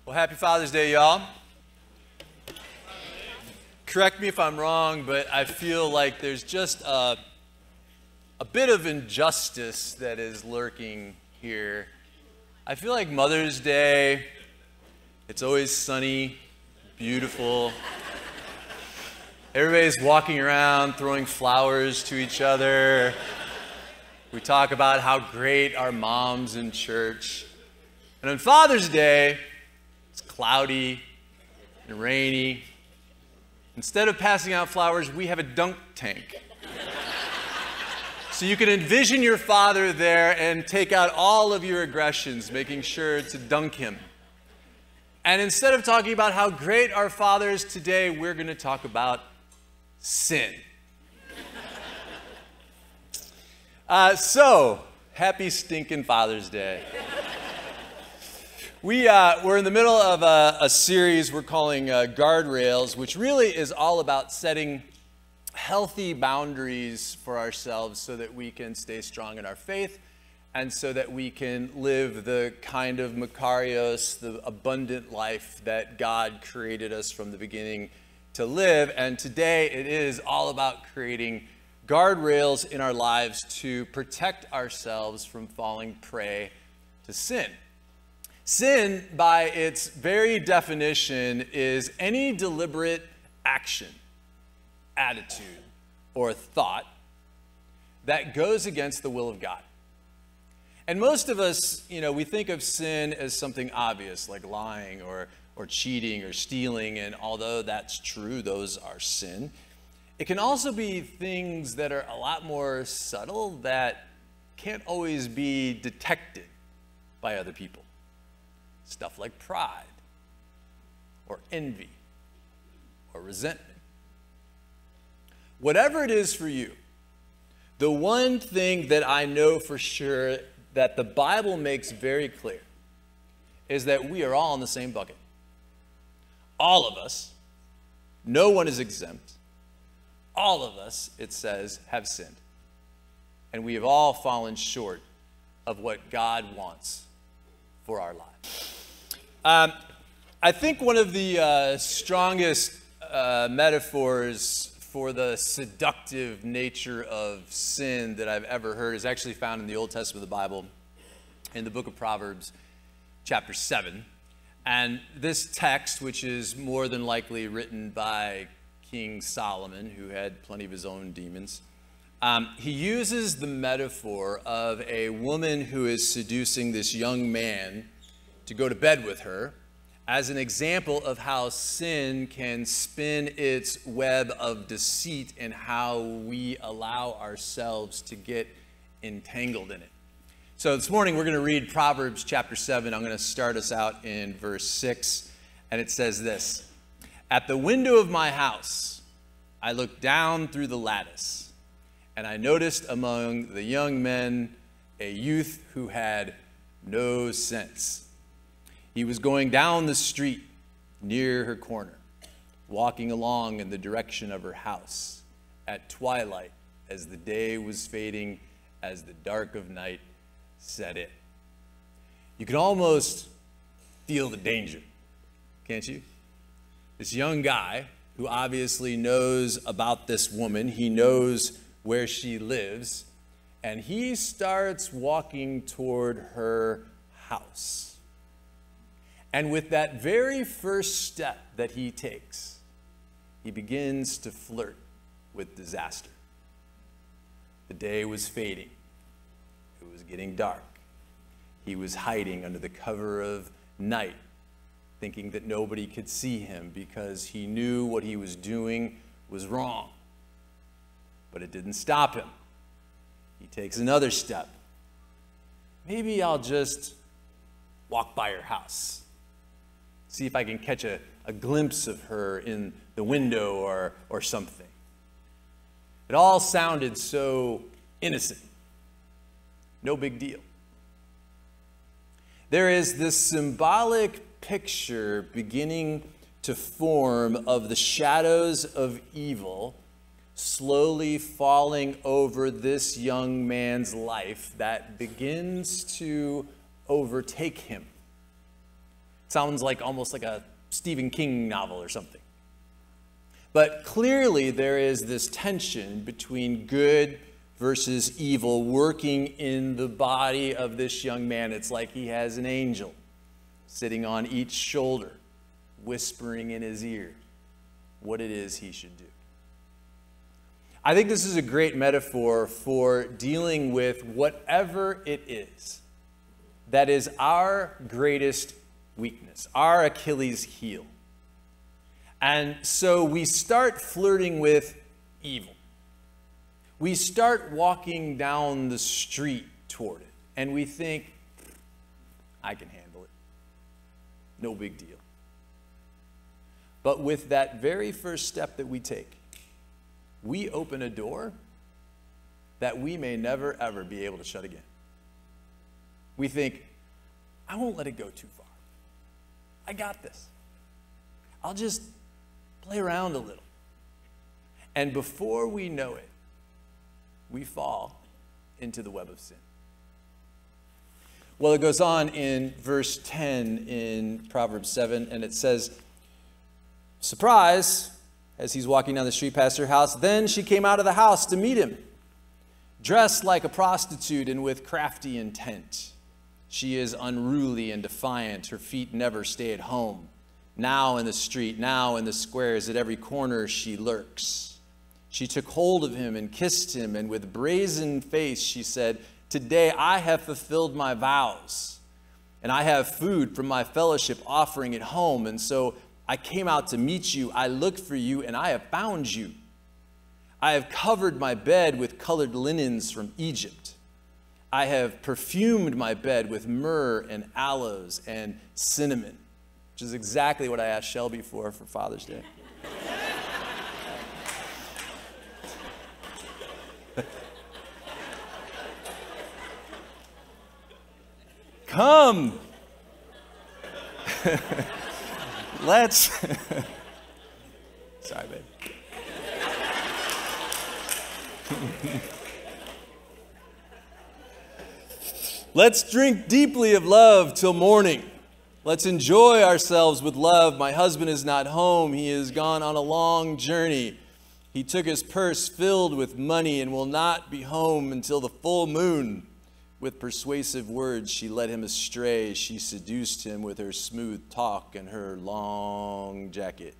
Well, happy Father's Day, y'all. Correct me if I'm wrong, but I feel like there's just a bit of injustice that is lurking here. I feel like Mother's Day, it's always sunny, beautiful. Everybody's walking around, throwing flowers to each other. We talk about how great our mom's in church. And on Father's Day, it's cloudy and rainy. Instead of passing out flowers, we have a dunk tank. So you can envision your father there and take out all of your aggressions, making sure to dunk him. And instead of talking about how great our Father is today, we're going to talk about sin. So, happy stinking Father's Day. We're in the middle of a series we're calling Guardrails, which really is all about setting healthy boundaries for ourselves so that we can stay strong in our faith and so that we can live the kind of Makarios, the abundant life that God created us from the beginning to live. And today it is all about creating guardrails in our lives to protect ourselves from falling prey to sin. Sin, by its very definition, is any deliberate action, attitude, or thought that goes against the will of God. And most of us, we think of sin as something obvious, like lying or cheating or stealing, and although that's true, those are sin. It can also be things that are a lot more subtle that can't always be detected by other people. Stuff like pride, or envy, or resentment. Whatever it is for you, the one thing that I know for sure that the Bible makes very clear is that we are all in the same bucket. All of us, no one is exempt. All of us, it says, have sinned. And we have all fallen short of what God wants for our lives. I think one of the strongest metaphors for the seductive nature of sin that I've ever heard is actually found in the Old Testament of the Bible, in the book of Proverbs, chapter 7. And this text, which is more than likely written by King Solomon, who had plenty of his own demons, he uses the metaphor of a woman who is seducing this young man to go to bed with her as an example of how sin can spin its web of deceit and how we allow ourselves to get entangled in it. So this morning we're going to read Proverbs chapter 7. I'm going to start us out in verse 6, and it says this: "At the window of my house I looked down through the lattice, and I noticed among the young men a youth who had no sense. He was going down the street near her corner, walking along in the direction of her house at twilight as the day was fading, as the dark of night set in." You can almost feel the danger, can't you? This young guy who obviously knows about this woman, he knows where she lives, and he starts walking toward her house. And with that very first step that he takes, he begins to flirt with disaster. The day was fading. It was getting dark. He was hiding under the cover of night, thinking that nobody could see him because he knew what he was doing was wrong. But it didn't stop him. He takes another step. Maybe I'll just walk by her house. See if I can catch a glimpse of her in the window or something. It all sounded so innocent. No big deal. There is this symbolic picture beginning to form of the shadows of evil slowly falling over this young man's life that begins to overtake him. Sounds like almost like a Stephen King novel or something. But clearly there is this tension between good versus evil working in the body of this young man. It's like he has an angel sitting on each shoulder, whispering in his ear what it is he should do. I think this is a great metaphor for dealing with whatever it is that is our greatest weakness, our Achilles heel. And so we start flirting with evil. We start walking down the street toward it, and we think, I can handle it. No big deal. But with that very first step that we take, we open a door that we may never, ever be able to shut again. We think, I won't let it go too far. I got this. I'll just play around a little. And before we know it, we fall into the web of sin. Well, it goes on in verse 10 in Proverbs 7, and it says, surprise, as he's walking down the street past her house, then she came out of the house to meet him, dressed like a prostitute and with crafty intent. She is unruly and defiant. Her feet never stay at home. Now in the street, now in the squares, at every corner she lurks. She took hold of him and kissed him, and with brazen face she said, today I have fulfilled my vows, and I have food from my fellowship offering at home, and so I came out to meet you. I looked for you, and I have found you. I have covered my bed with colored linens from Egypt. I have perfumed my bed with myrrh and aloes and cinnamon, which is exactly what I asked Shelby for Father's Day. Come. Let's. Sorry, babe. Let's drink deeply of love till morning. Let's enjoy ourselves with love. My husband is not home. He has gone on a long journey. He took his purse filled with money and will not be home until the full moon. With persuasive words, she led him astray. She seduced him with her smooth talk and her long jacket.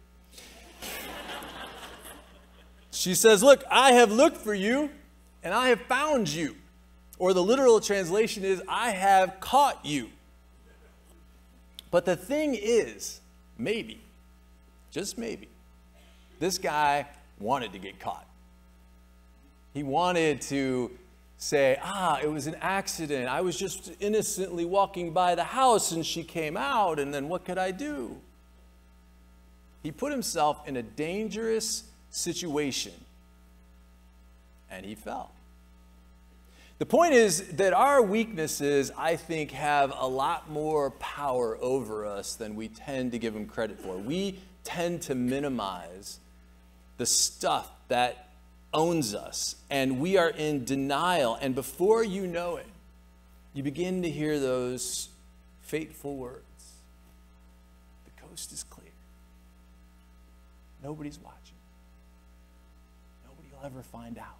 She says, look, I have looked for you and I have found you. Or the literal translation is, I have caught you. But the thing is, maybe, just maybe, this guy wanted to get caught. He wanted to say, it was an accident. I was just innocently walking by the house and she came out, and then what could I do? He put himself in a dangerous situation and he fell. The point is that our weaknesses, I think, have a lot more power over us than we tend to give them credit for. We tend to minimize the stuff that owns us, and we are in denial. And before you know it, you begin to hear those fateful words. The coast is clear. Nobody's watching. Nobody will ever find out.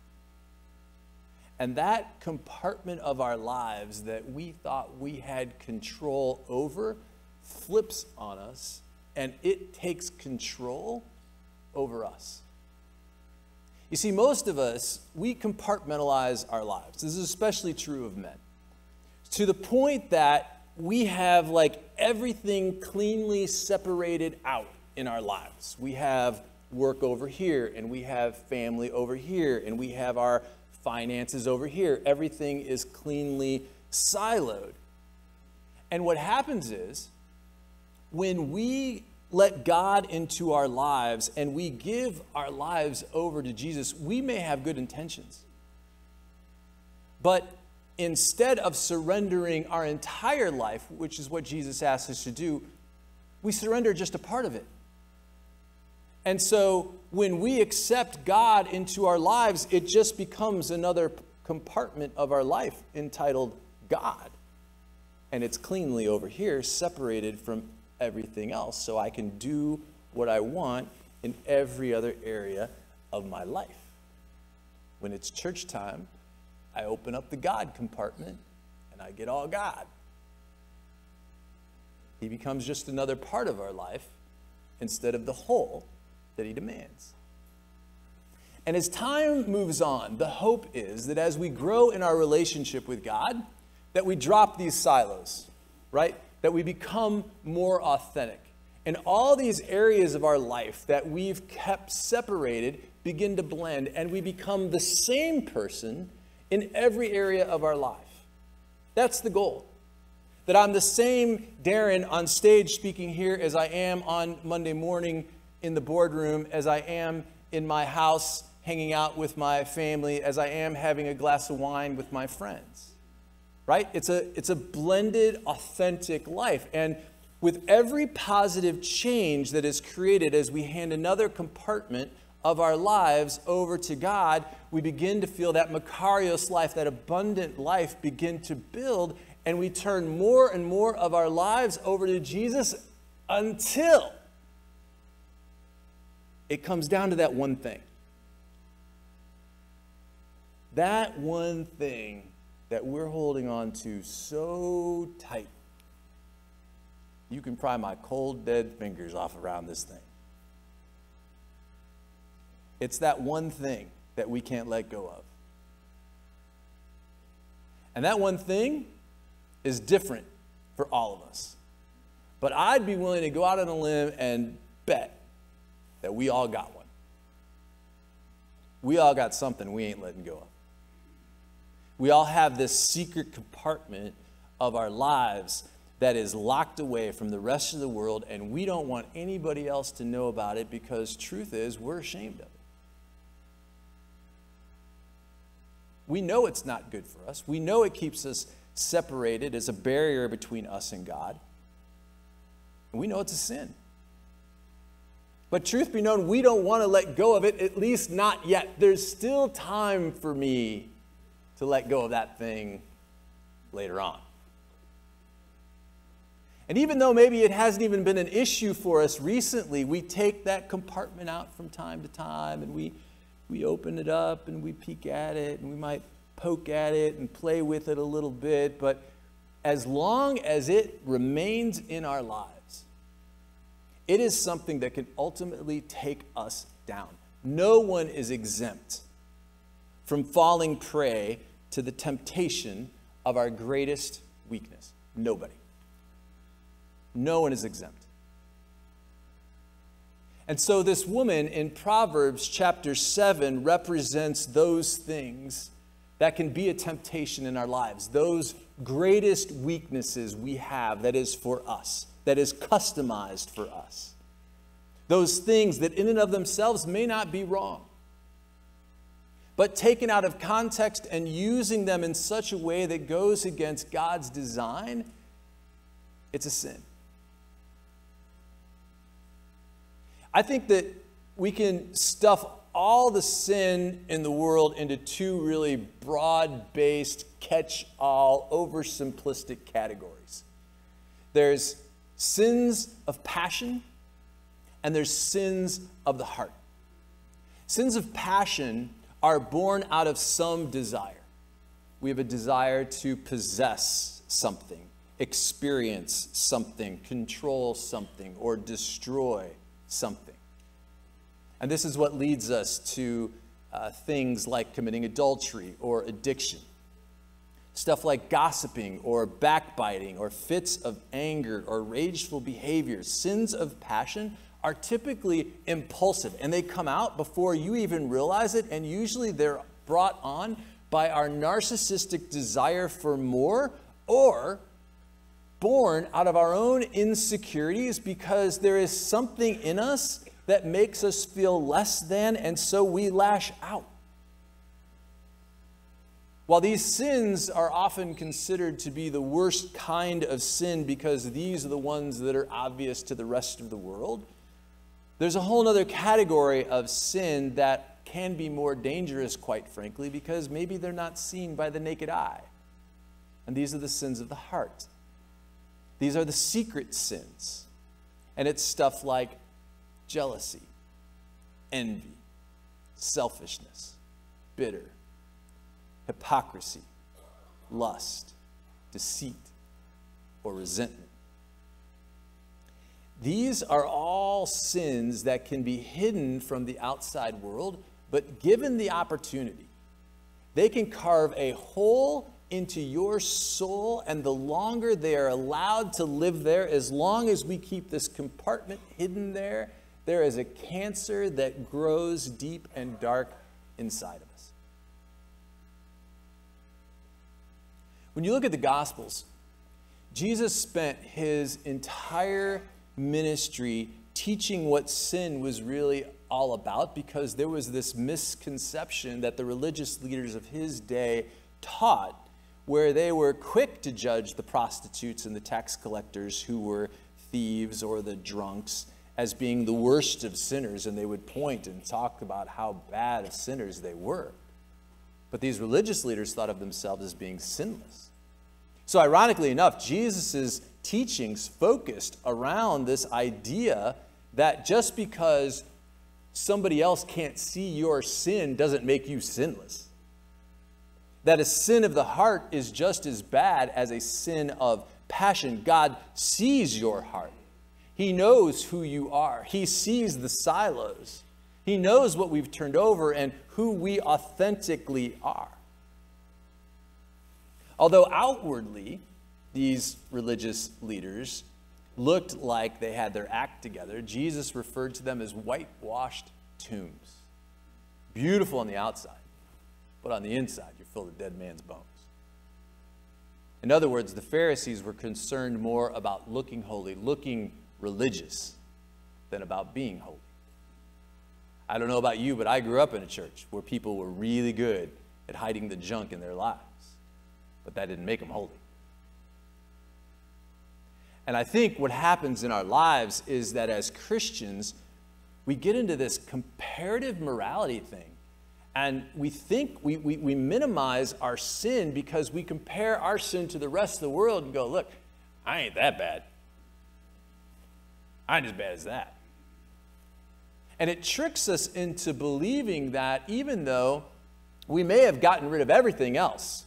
And that compartment of our lives that we thought we had control over flips on us, and it takes control over us. You see, most of us, we compartmentalize our lives. This is especially true of men. To the point that we have like everything cleanly separated out in our lives. We have work over here, and we have family over here, and we have our finances over here. Everything is cleanly siloed. And what happens is, when we let God into our lives and we give our lives over to Jesus, we may have good intentions. But instead of surrendering our entire life, which is what Jesus asks us to do, we surrender just a part of it. And so when we accept God into our lives, it just becomes another compartment of our life entitled God. And it's cleanly over here, separated from everything else so I can do what I want in every other area of my life. When it's church time, I open up the God compartment and I get all God. He becomes just another part of our life instead of the whole that he demands. And as time moves on, the hope is that as we grow in our relationship with God, that we drop these silos, right? That we become more authentic. And all these areas of our life that we've kept separated begin to blend, and we become the same person in every area of our life. That's the goal. That I'm the same Darren on stage speaking here as I am on Monday morning in the boardroom, as I am in my house hanging out with my family, as I am having a glass of wine with my friends. Right? It's a blended, authentic life. And with every positive change that is created as we hand another compartment of our lives over to God, we begin to feel that Makarios life, that abundant life begin to build, and we turn more and more of our lives over to Jesus until it comes down to that one thing. That one thing that we're holding on to so tight. You can pry my cold, dead fingers off around this thing. It's that one thing that we can't let go of. And that one thing is different for all of us. But I'd be willing to go out on a limb and bet that we all got one. We all got something we ain't letting go of. We all have this secret compartment of our lives that is locked away from the rest of the world, and we don't want anybody else to know about it because truth is, we're ashamed of it. We know it's not good for us. We know it keeps us separated as a barrier between us and God. And we know it's a sin. But truth be known, we don't want to let go of it, at least not yet. There's still time for me to let go of that thing later on. And even though maybe it hasn't even been an issue for us recently, we take that compartment out from time to time, and we open it up and we peek at it, and we might poke at it and play with it a little bit. But as long as it remains in our lives, it is something that can ultimately take us down. No one is exempt from falling prey to the temptation of our greatest weakness. Nobody. No one is exempt. And so this woman in Proverbs chapter 7 represents those things that can be a temptation in our lives, those greatest weaknesses we have that is for us, that is customized for us. Those things that in and of themselves may not be wrong, but taken out of context and using them in such a way that goes against God's design, it's a sin. I think that we can stuff all the sin in the world into two really broad-based, catch-all, oversimplistic categories. There's sins of passion, and there's sins of the heart. Sins of passion are born out of some desire. We have a desire to possess something, experience something, control something, or destroy something. And this is what leads us to things like committing adultery or addiction. Stuff like gossiping or backbiting or fits of anger or rageful behavior. Sins of passion are typically impulsive, and they come out before you even realize it, and usually they're brought on by our narcissistic desire for more, or born out of our own insecurities because there is something in us that makes us feel less than, and so we lash out. While these sins are often considered to be the worst kind of sin because these are the ones that are obvious to the rest of the world, there's a whole other category of sin that can be more dangerous, quite frankly, because maybe they're not seen by the naked eye. And these are the sins of the heart. These are the secret sins. And it's stuff like jealousy, envy, selfishness, bitter, hypocrisy, lust, deceit, or resentment. These are all sins that can be hidden from the outside world, but given the opportunity, they can carve a hole into your soul, and the longer they are allowed to live there, as long as we keep this compartment hidden there, there is a cancer that grows deep and dark inside of us. When you look at the Gospels, Jesus spent his entire ministry teaching what sin was really all about, because there was this misconception that the religious leaders of his day taught, where they were quick to judge the prostitutes and the tax collectors who were thieves or the drunks as being the worst of sinners, and they would point and talk about how bad of sinners they were. But these religious leaders thought of themselves as being sinless. So ironically enough, Jesus' teachings focused around this idea that just because somebody else can't see your sin doesn't make you sinless. That a sin of the heart is just as bad as a sin of passion. God sees your heart. He knows who you are. He sees the silos. He knows what we've turned over and who we authentically are. Although outwardly, these religious leaders looked like they had their act together, Jesus referred to them as whitewashed tombs. Beautiful on the outside, but on the inside, you're full of dead man's bones. In other words, the Pharisees were concerned more about looking holy, looking religious, than about being holy. I don't know about you, but I grew up in a church where people were really good at hiding the junk in their lives, but that didn't make them holy. And I think what happens in our lives is that as Christians, we get into this comparative morality thing. And we think we minimize our sin because we compare our sin to the rest of the world and go, look, I ain't that bad. I ain't as bad as that. And it tricks us into believing that even though we may have gotten rid of everything else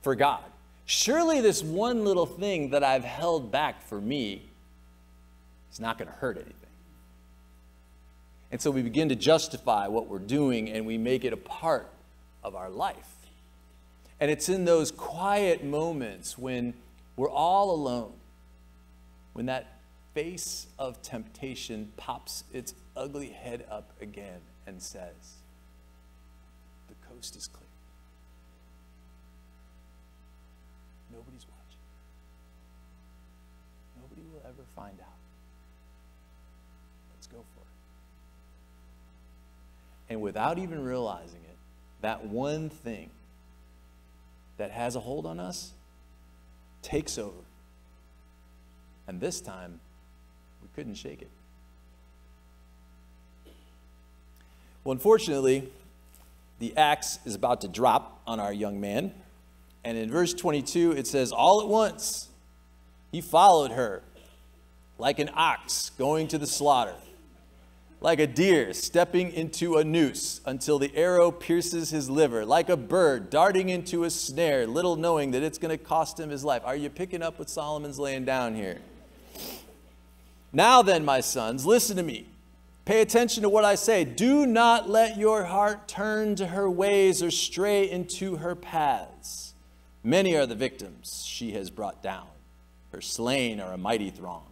for God, surely this one little thing that I've held back for me is not going to hurt anything. And so we begin to justify what we're doing and we make it a part of our life. And it's in those quiet moments when we're all alone, when that face of temptation pops its ugly head up again and says, the coast is clear. Nobody's watching. Nobody will ever find out. Let's go for it. And without even realizing it, that one thing that has a hold on us takes over. And this time, we couldn't shake it. Well, unfortunately, the axe is about to drop on our young man. And in verse 22, it says, all at once, he followed her like an ox going to the slaughter, like a deer stepping into a noose until the arrow pierces his liver, like a bird darting into a snare, little knowing that it's going to cost him his life. Are you picking up what Solomon's laying down here? Now then, my sons, listen to me. Pay attention to what I say. Do not let your heart turn to her ways or stray into her paths. Many are the victims she has brought down. Her slain are a mighty throng.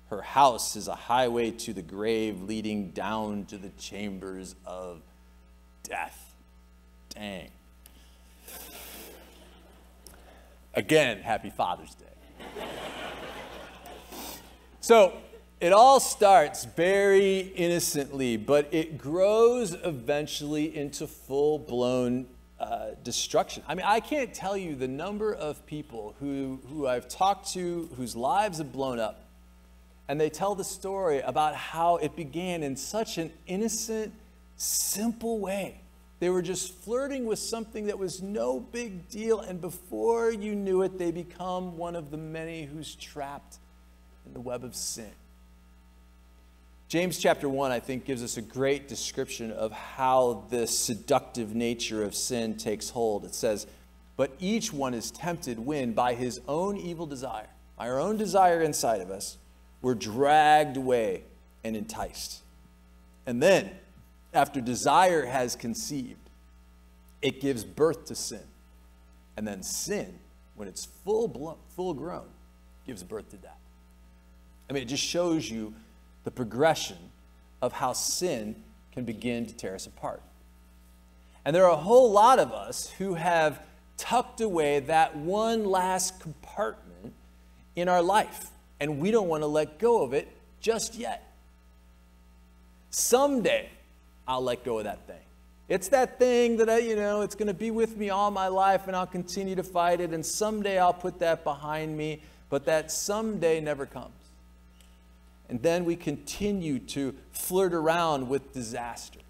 Her house is a highway to the grave, leading down to the chambers of death. Dang. Again, happy Father's Day. So, it all starts very innocently, but it grows eventually into full-blown destruction. I mean, I can't tell you the number of people who I've talked to whose lives have blown up, and they tell the story about how it began in such an innocent, simple way. They were just flirting with something that was no big deal, and before you knew it, they become one of the many who's trapped in the web of sin. James chapter 1, I think, gives us a great description of how this seductive nature of sin takes hold. It says, but each one is tempted when, by his own evil desire, by our own desire inside of us, we're dragged away and enticed. And then, after desire has conceived, it gives birth to sin. And then sin, when it's full grown, gives birth to death. I mean, it just shows you the progression of how sin can begin to tear us apart. And there are a whole lot of us who have tucked away that one last compartment in our life, and we don't want to let go of it just yet. Someday, I'll let go of that thing. It's that thing that it's going to be with me all my life, and I'll continue to fight it, and someday I'll put that behind me, but that someday never comes. And then we continue to flirt around with disaster.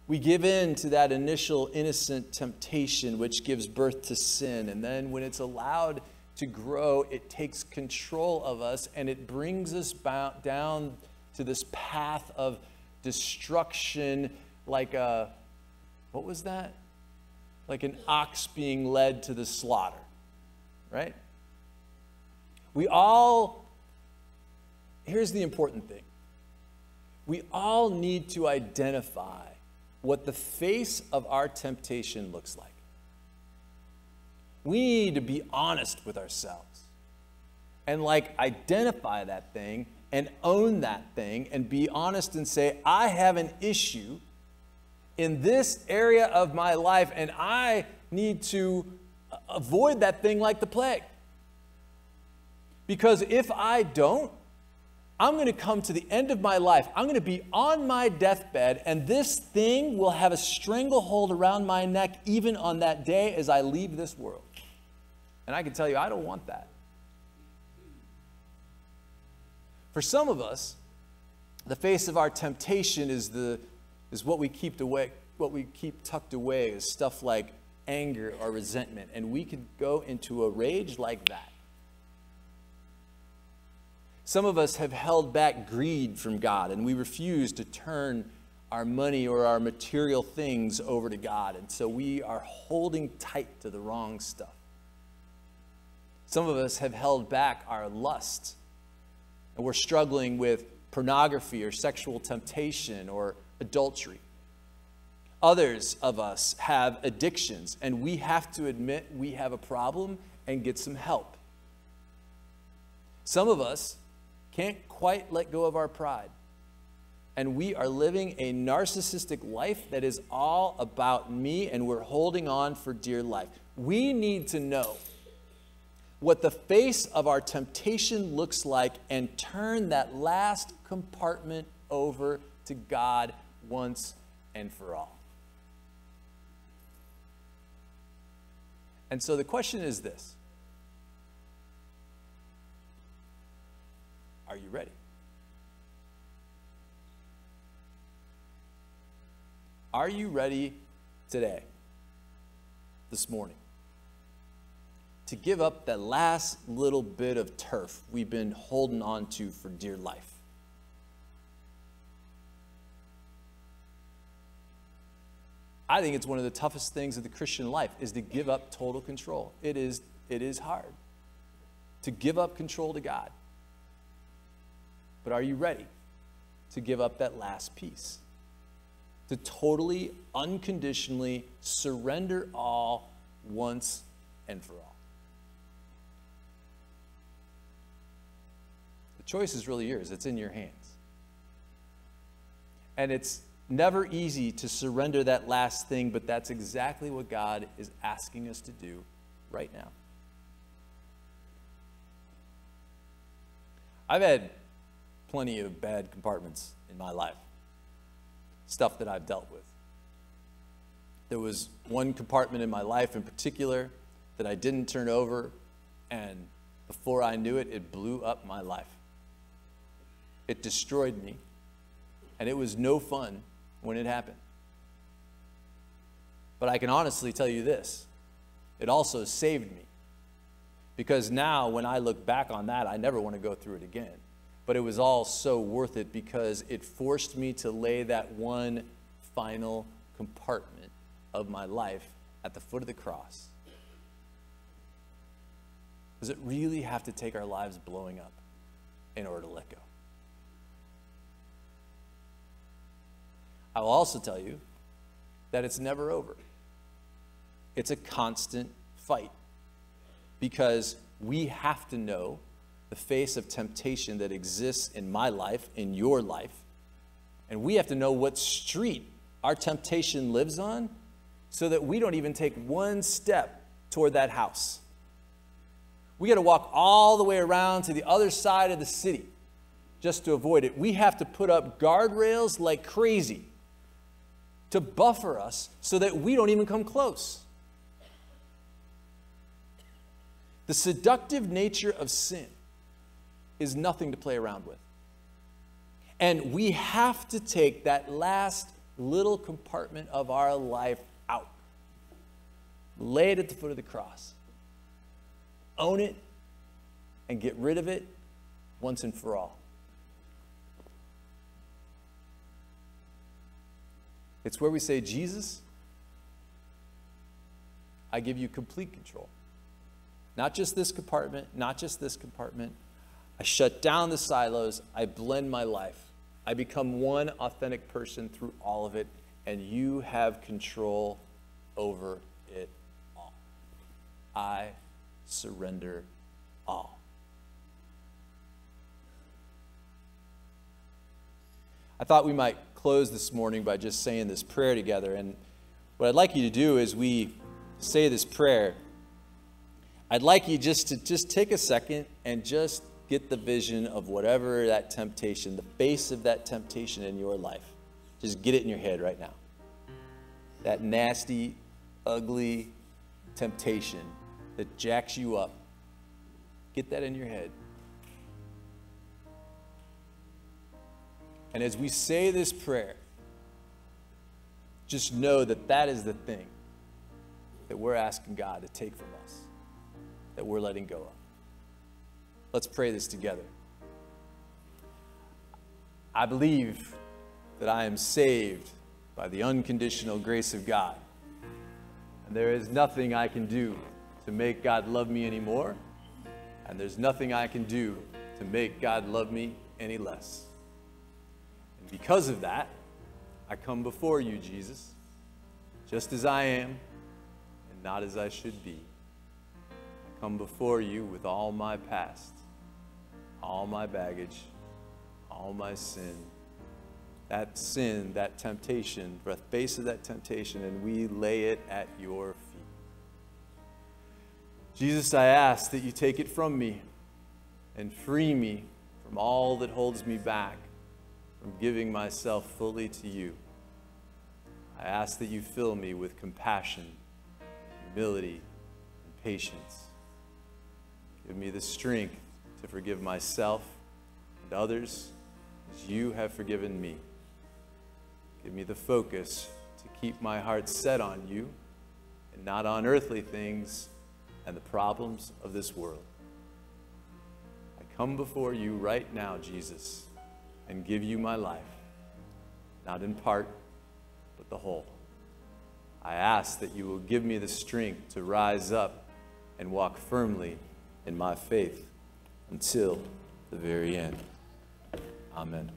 We give in to that initial innocent temptation, which gives birth to sin. And then when it's allowed to grow, it takes control of us, and it brings us down to this path of destruction, like what was that? Like an ox being led to the slaughter, right? Here's the important thing. We all need to identify what the face of our temptation looks like. We need to be honest with ourselves and identify that thing and own that thing and be honest and say, I have an issue in this area of my life, and I need to avoid that thing like the plague. Because if I don't, I'm going to come to the end of my life. I'm going to be on my deathbed, and this thing will have a stranglehold around my neck even on that day as I leave this world. And I can tell you, I don't want that. For some of us, the face of our temptation is what we keep tucked away is stuff like anger or resentment, and we could go into a rage like that. Some of us have held back greed from God, and we refuse to turn our money or our material things over to God, and so we are holding tight to the wrong stuff. Some of us have held back our lust, and we're struggling with pornography or sexual temptation or adultery. Others of us have addictions, and we have to admit we have a problem and get some help. Some of us can't quite let go of our pride, and we are living a narcissistic life that is all about me, and we're holding on for dear life. We need to know what the face of our temptation looks like and turn that last compartment over to God once and for all. And so the question is this: are you ready? Are you ready today, this morning, to give up that last little bit of turf we've been holding on to for dear life? I think it's one of the toughest things of the Christian life is to give up total control. It is hard to give up control to God. But are you ready to give up that last piece? To totally, unconditionally surrender all once and for all? The choice is really yours. It's in your hands. And it's never easy to surrender that last thing, but that's exactly what God is asking us to do right now. I've had plenty of bad compartments in my life, stuff that I've dealt with. There was one compartment in my life in particular that I didn't turn over, and before I knew it, it blew up my life. It destroyed me, and it was no fun when it happened. But I can honestly tell you this: it also saved me. Because now when I look back on that, I never want to go through it again. But it was all so worth it because it forced me to lay that one final compartment of my life at the foot of the cross. Does it really have to take our lives blowing up in order to let go? I will also tell you that it's never over. It's a constant fight because we have to know the face of temptation that exists in my life, in your life, and we have to know what street our temptation lives on so that we don't even take one step toward that house. We got to walk all the way around to the other side of the city just to avoid it. We have to put up guardrails like crazy to buffer us so that we don't even come close. The seductive nature of sin is nothing to play around with. And we have to take that last little compartment of our life out. Lay it at the foot of the cross. Own it and get rid of it once and for all. It's where we say, Jesus, I give you complete control. Not just this compartment, not just this compartment. I shut down the silos. I blend my life. I become one authentic person through all of it, and you have control over it all. I surrender all. I thought we might close this morning by just saying this prayer together. And what I'd like you to do is we say this prayer. I'd like you just to take a second and just get the vision of whatever that temptation, the face of that temptation in your life. Just get it in your head right now. That nasty, ugly temptation that jacks you up. Get that in your head. And as we say this prayer, just know that that is the thing that we're asking God to take from us, that we're letting go of. Let's pray this together. I believe that I am saved by the unconditional grace of God. And there is nothing I can do to make God love me anymore. And there's nothing I can do to make God love me any less. And because of that, I come before you, Jesus, just as I am and not as I should be. I come before you with all my past, all my baggage, all my sin, that temptation, the face of that temptation, and we lay it at your feet. Jesus, I ask that you take it from me and free me from all that holds me back from giving myself fully to you. I ask that you fill me with compassion, humility, and patience. Give me the strength to forgive myself and others as you have forgiven me. Give me the focus to keep my heart set on you and not on earthly things and the problems of this world. I come before you right now, Jesus, and give you my life, not in part, but the whole. I ask that you will give me the strength to rise up and walk firmly in my faith until the very end. Amen.